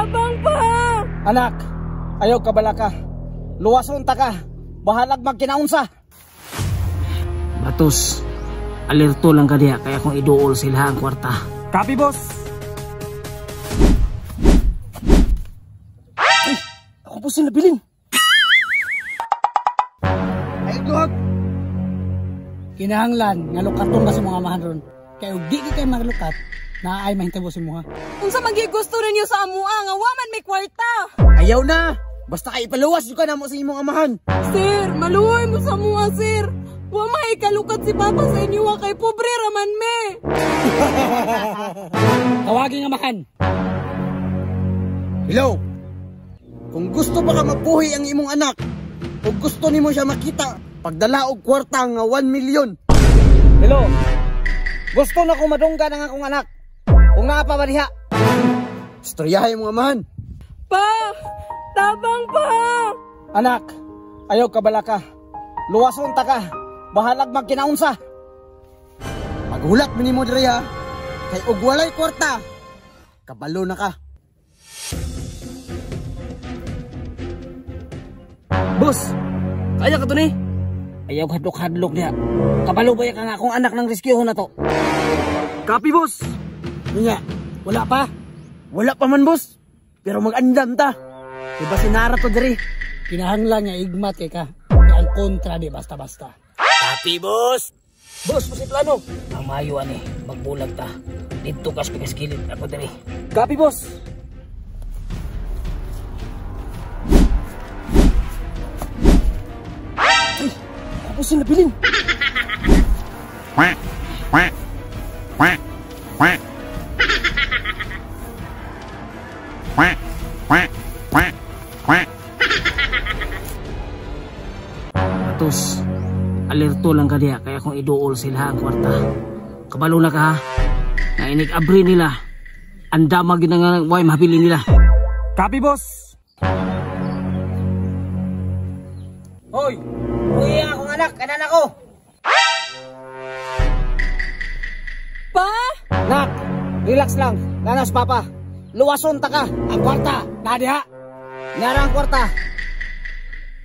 tabang pa! Anak, ayaw ka bala ka. Luwason ta ka. Bahalag magkinaunsa. Batos, alerto lang ka diya kaya kung iduol sila ang kwarta. Copy, boss. Ay, ako po sinabilin. Ay, God. Kinahanglan nga lukaton ka sa mga amahan ron. Kaya ug di kay maglukat, naay mahintabo si mga. Unsa magigusto ninyo sa amua nga waman may kwarta? Ayaw na. Basta kay ipaluwas yung ka na mo sa imong amahan. Sir, maluoy mo sa amua, sir. Wa may kalukat si Papa sa inyo kay pobre raman me. Tawagin nga makan. Hello. Kung gusto pa ka mabuhi ang imong anak, o gusto nimo siya makita, pagdala og kwarta nga 1 million. Hello. Gusto na ko madungga ng akong anak. Kung naa pa bariha. Istoryahay mong amahan. Pa! Tabang pa! Anak, ayaw ka bala ka. Luwason ta ka. Bahalag magkinaunsa. Magulat mo nimo diri ha. Kay og walay kwarta, kabalo na ka. Boss, kaya ka to ni? Ayaw hadlok-hadlok niya. Kabalo ba ka nga akong anak ng rescue na to? Copy, boss. Nga, wala pa. Wala pa man, boss. Pero mag-andam ta. Diba sinara to diri? Kinahanglan nga igmat kay ka. Kaya ang kontra di basta-basta. Copy, boss. Boss, kasi plano. Ang mayo ani, magbulag ta. Dito kas pigaskilid ako diri. Copy, boss. Ay, ako sinabilin. Batos, alerto lang ka diya kaya kung iduol sila ang kwarta. Kabalo na ka ha. Nainig abri nila. Andama gina nga way mahapili nila. Copy, boss. Hoy, uwi ang akong anak, kanan ako. Pa! Nak, relax lang. Nanas, papa. Luwason ta ka. Ang kwarta, nadiha. Nara ang kwarta.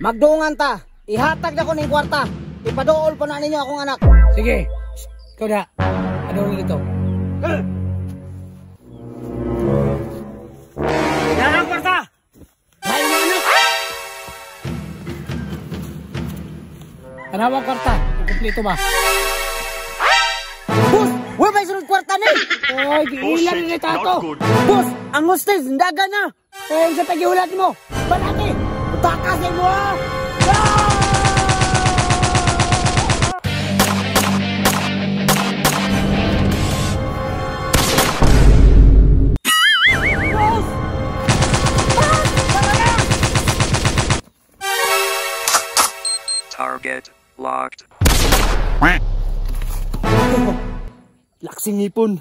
Magdungan ta. Ihatag na ko ng kwarta. Ipadool pa na ninyo akong anak. Sige. Ikaw na. Ano ulit ito? Nara ang kwarta. Dahil mo anak. Ano ang kwarta? Kukumplito ba? Boss! Wala ba isunod kwarta na eh? Ay, giilan na tato. Boss, ang hostage, ndaga na. Eh, sa tagihulat mo. Balati, utakasin mo ha. Boss! Target locked. Laksing ipon.